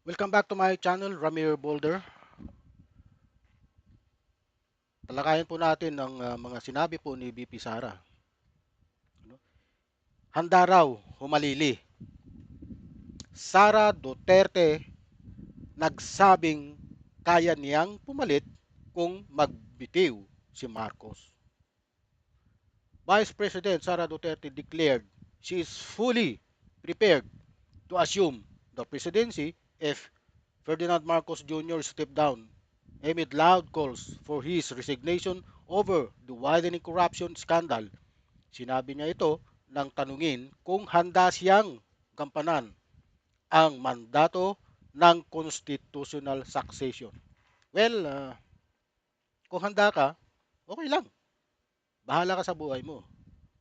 Welcome back to my channel, Ramir Boulder. Talakayan po natin ang mga sinabi po ni VP Sara. Ano? Handa raw humalili. Sara Duterte nagsabing kaya niyang pumalit kung magbitiw si Marcos. Vice President Sara Duterte declared she is fully prepared to assume the presidency if Ferdinand Marcos Jr. stepped down amid loud calls for his resignation over the widening corruption scandal. Sinabi niya ito nang tanungin kung handa siyang gampanan ang mandato ng constitutional succession. Well, kung handa ka, okay lang. Bahala ka sa buhay mo.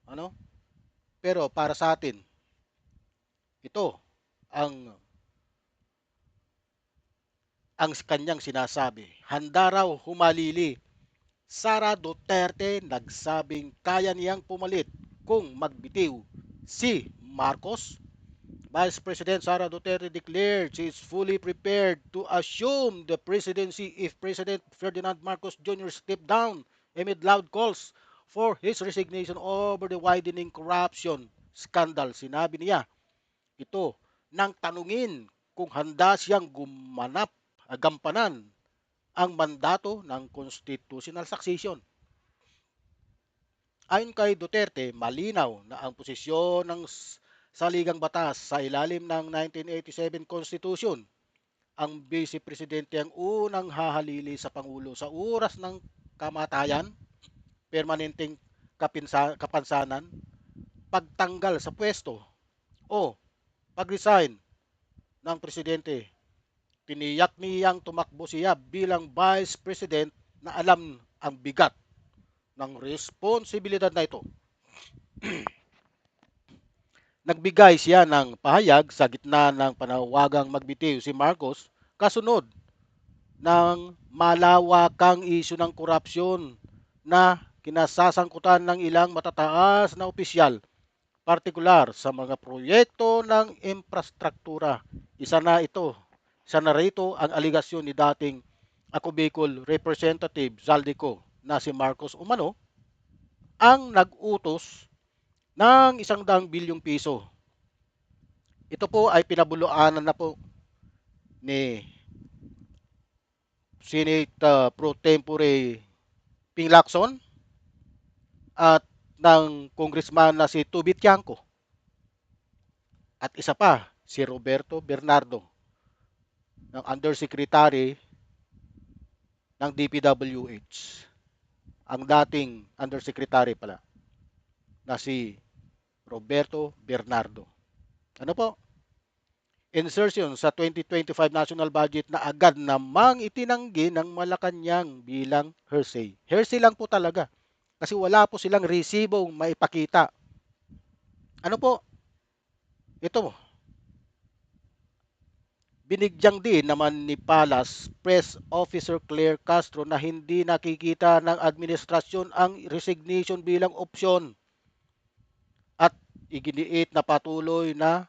Ano? Pero para sa atin, ito ang kanyang sinasabi. Handa raw humalili. Sara Duterte nagsabing kaya niyang pumalit kung magbitiw si Marcos. Vice President Sara Duterte declared she is fully prepared to assume the presidency if President Ferdinand Marcos Jr. stepped down amid loud calls for his resignation over the widening corruption scandal. Sinabi niya ito nang tanungin kung handa siyang gampanan ang mandato ng constitutional succession. Ayon kay Duterte, malinaw na ang posisyon ng saligang batas sa ilalim ng 1987 Constitution. Ang Vice Presidente ang unang hahalili sa Pangulo sa oras ng kamatayan, permanenteng kapansanan, pagtanggal sa pwesto o pag-resign ng Presidente. Tiniyak niyang tumakbo siya bilang Vice President na alam ang bigat ng responsibilidad na ito. Nagbigay siya ng pahayag sa gitna ng panawagang magbitiw si Marcos kasunod ng malawakang isyu ng korupsyon na kinasasangkutan ng ilang matataas na opisyal, partikular sa mga proyekto ng infrastruktura. Isa na rito ang aligasyon ni dating Ako Bicol Representative Zaldico na si Marcos umano ang nag-utos ng 100 bilyong piso. Ito po ay pinabuluanan na po ni Senate Pro Tempore Ping Lacson at ng congressman na si Tubit Tiangco at isa pa si Roberto Bernardo ng Undersecretary ng DPWH, ang dating Undersecretary pala na si Roberto Bernardo. Ano po? Insertion sa 2025 national budget na agad namang itinanggi ng Malacanang bilang hearsay. Hearsay lang po talaga kasi wala po silang resibong maipakita. Ano po? Ito, binigyang din naman ni Palas Press Officer Claire Castro na hindi nakikita ng administrasyon ang resignation bilang opsyon at iginiit na patuloy na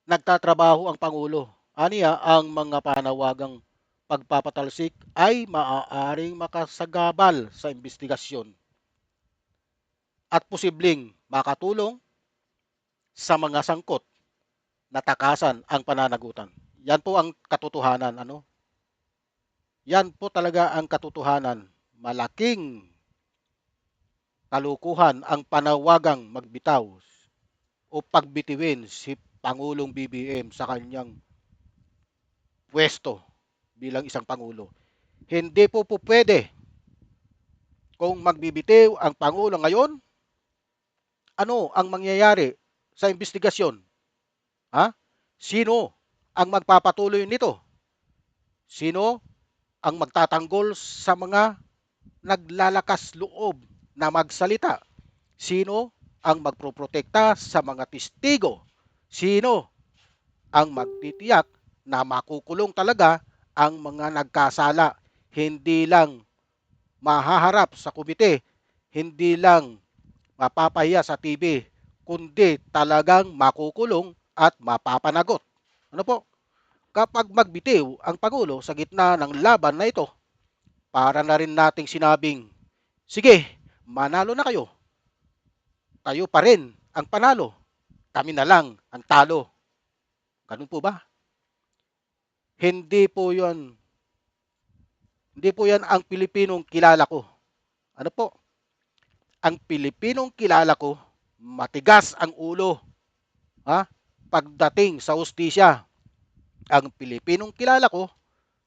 nagtatrabaho ang Pangulo. Aniya, ang mga panawagang pagpapatalsik ay maaaring makasagabal sa investigasyon at posibleng makatulong sa mga sangkot na takasan ang pananagutan. Yan po ang katotohanan. Yan po talaga ang katotohanan. Malaking kalukuhan ang panawagang magbitaw o pagbitiwin si Pangulong BBM sa kanyang pwesto bilang isang Pangulo. Hindi po pwede kung magbibitiw ang Pangulo ngayon, ano ang mangyayari sa investigasyon? Ha? Sino ang magpapatuloy nito? Sino ang magtatanggol sa mga naglalakas loob na magsalita? Sino ang magproprotekta sa mga testigo? Sino ang magtitiyak na makukulong talaga ang mga nagkasala? Hindi lang mahaharap sa komite, hindi lang mapapahiya sa TV, kundi talagang makukulong at mapapanagot. Ano po? Kapag magbitiw ang Pangulo sa gitna ng laban na ito, para na rin nating sinabing, sige, manalo na kayo. Kayo pa rin ang panalo. Kami na lang ang talo. Ganun po ba? Hindi po yun. Hindi po yan ang Pilipinong kilala ko. Ano po? Ang Pilipinong kilala ko, matigas ang ulo. Ha? Pagdating sa hustisya. Ang Pilipinong kilala ko,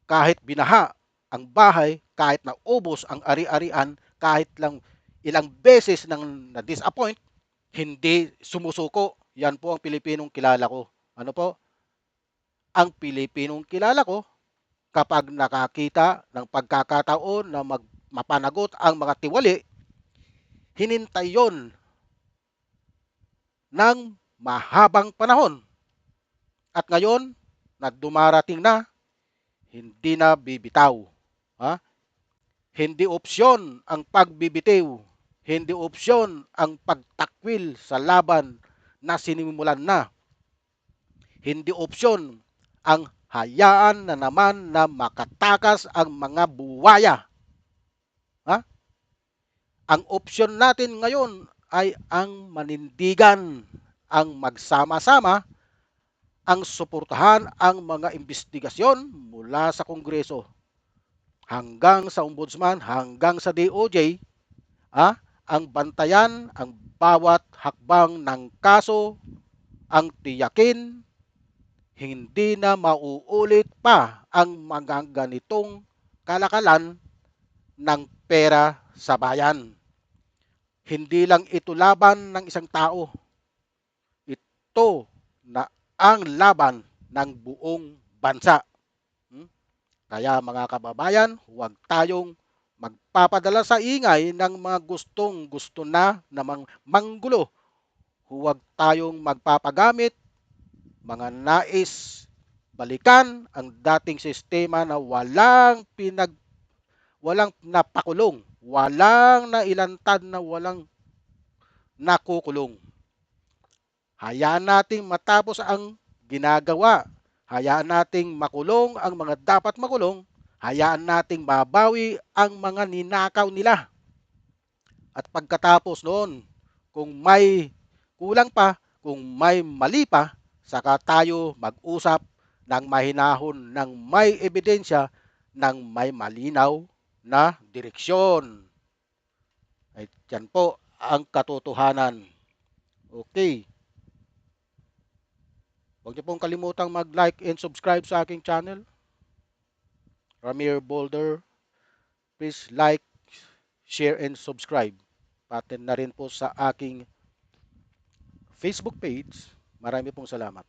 kahit binaha ang bahay, kahit naubos ang ari-arian, kahit lang ilang beses nang na-disappoint, hindi sumusuko. Yan po ang Pilipinong kilala ko. Ano po? Ang Pilipinong kilala ko, kapag nakakita ng pagkakataon na mapanagot ang mga tiwali, hinintay yon ng mahabang panahon. At ngayon, na dumarating na, hindi na bibitaw. Ha? Hindi opsyon ang pagbibitiw. Hindi opsyon ang pagtakwil sa laban na sinimulan na. Hindi opsyon ang hayaan na naman na makatakas ang mga buwaya. Ha? Ang opsyon natin ngayon ay ang manindigan, ang magsama-sama, ang suportahan ang mga investigasyon mula sa Kongreso hanggang sa Ombudsman, hanggang sa DOJ, ang bantayan ang bawat hakbang ng kaso, ang tiyakin hindi na mauulit pa ang mga ganitong kalakalan ng pera sa bayan. Hindi lang ito laban ng isang tao. Ito na ang laban ng buong bansa. Kaya mga kababayan, huwag tayong magpapadala sa ingay ng mga gusto na namang manggulo. Huwag tayong magpapagamit, mga nais balikan ang dating sistema na walang napakulong, walang nailantad na walang nakukulong. Hayaan nating matapos ang ginagawa. Hayaan nating makulong ang mga dapat makulong. Hayaan nating mabawi ang mga ninakaw nila. At pagkatapos noon, kung may kulang pa, kung may mali pa, saka tayo mag-usap ng mahinahon, ng may ebidensya, ng may malinaw na direksyon. Ay, yan po ang katotohanan. Okay. Huwag niyo pong kalimutang mag-like and subscribe sa aking channel, Ramir Boulder. Please like, share, and subscribe. Pati na rin po sa aking Facebook page. Marami pong salamat.